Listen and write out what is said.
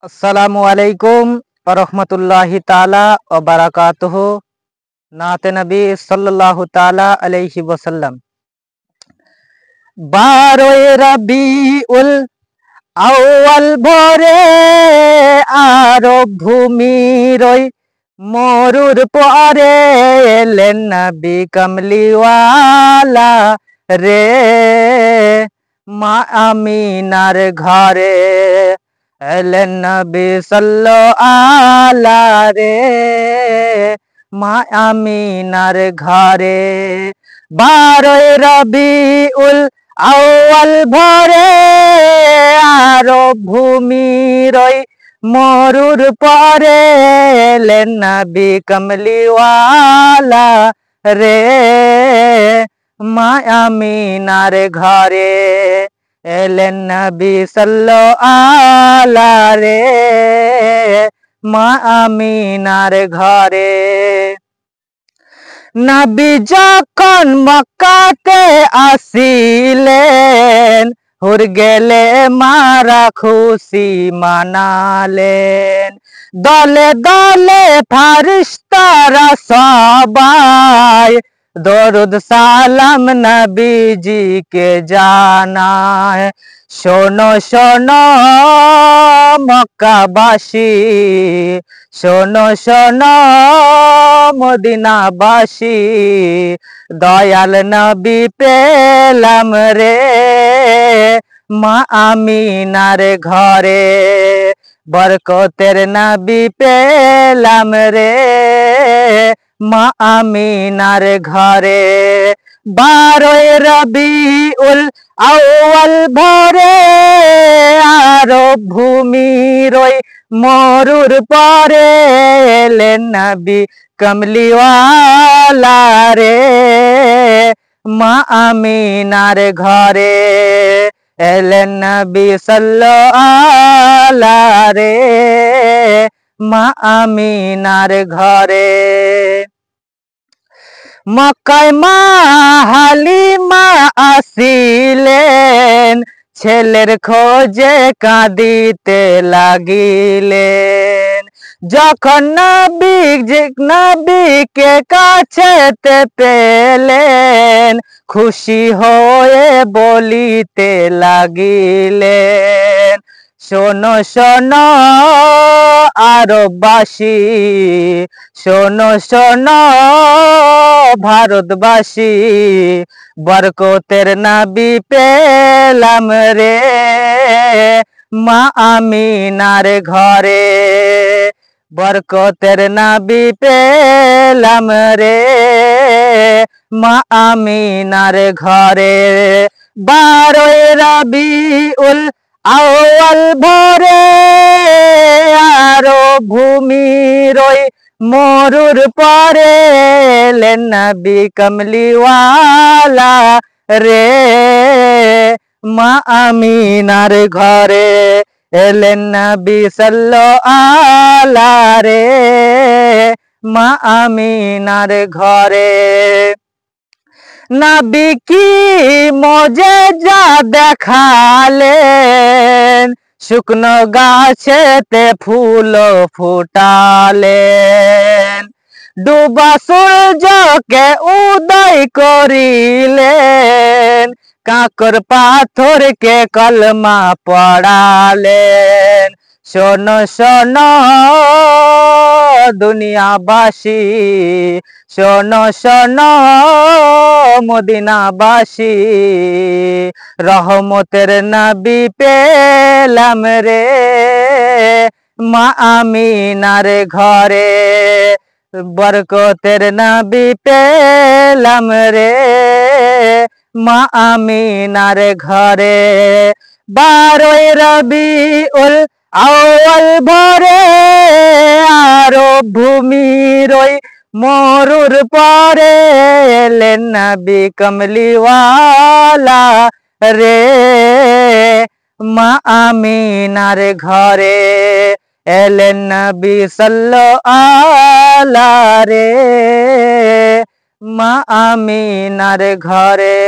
আসসালামু আলাইকুম রহমতুল্লাহি তাআলা ওয়া বারাকাতুহু। নাতে নবী সাল্লাল্লাহু তাআলা আলাইহি ওয়াসাল্লাম। 12 রবিউল আউয়াল ভোরে আরব ভূমির ওই মরুর পরে এলেন নবী কামলিওয়ালা রে, মা আমিনার ঘরে এলেন নবী সাল্লাল্লাহু আলা রে, মা আমিনার ঘরে। 12 রবিউল আউয়াল ভোরে আরব ভূমির ওই মরুর পরে এলেন নবী কামলিওয়ালা রে, মা আমিনার ঘরে এলেন নবী সাল্লাল্লাহু আলা রে, মা আমিনার ঘরে। নবী যখন মক্কাতে আসিলেন হুর গেলে মারা খুশি মানালেন। দলে দলে ফারিস্তারা সবাই দরুদ সালাম নবীজিকে জানায়। শোনো শোনো মক্কাবাসী, শোনো শোনো মদিনাবাসী, দয়াল নবী পেলাম রে, মা আমিনার ঘরে। বরকতের নবী পেলাম রে, মা আমিনার ঘরে। 12 রবিউল আউয়াল ভোরে আরব ভূমির ওই মরুর পরে এলেন নবী কামলিওয়ালা রে, মা আমিনার ঘরে এলেন নবী সাল্লাল্লাহু আলা রে, মা আমিনার ঘরে। মক্কায় মা হালিমা আসিলেন, ছেলের খোঁজে কাঁদিতে লাগিলেন। যখন নবীকে কাছেতে পেলেন, খুশি হয়ে বলিতে লাগিলেন। শোনো শোনো আরববাসী, শোনো শোনো ভারতবাসী, বরকতের নবী পেলাম রে, মা আমিনার ঘরে। বরকতের নবী পেলাম রে, মা আমিনার ঘরে। 12 রবিউল আউয়াল ভোরে আরব ভূমির ওই মরুর পরে এলেন নবী কামলিওয়ালা রে, মা আমিনার ঘরে এলেন নবী সাল্লাল্লাহু আলা রে, মা আমিনার ঘরে। নবী কি মুজিজা দেখালেন, শুকনো গাছেতে ফুল ফুটালেন। ডুবা সূর্যকে উদয় করিলেন, কাকর পাথরকে কলমা পড়ালেন। শোনো শোনো দুনিয়াবাসী, শোনো শোনো মদিনাবাসী, রহমতের নবী পেলাম রে, মা আমিনার ঘরে। বরকতের নবী পেলাম রে, মা আমিনার ঘরে। 12 রবিউল আউয়াল ভোরে আরব ভূমির ওই মরুর পরে এলেন নবী কামলিওয়ালা রে, মা আমিনার ঘরে এলেন নবী সাল্লাল্লাহু আলা রে, মা আমিনার ঘরে।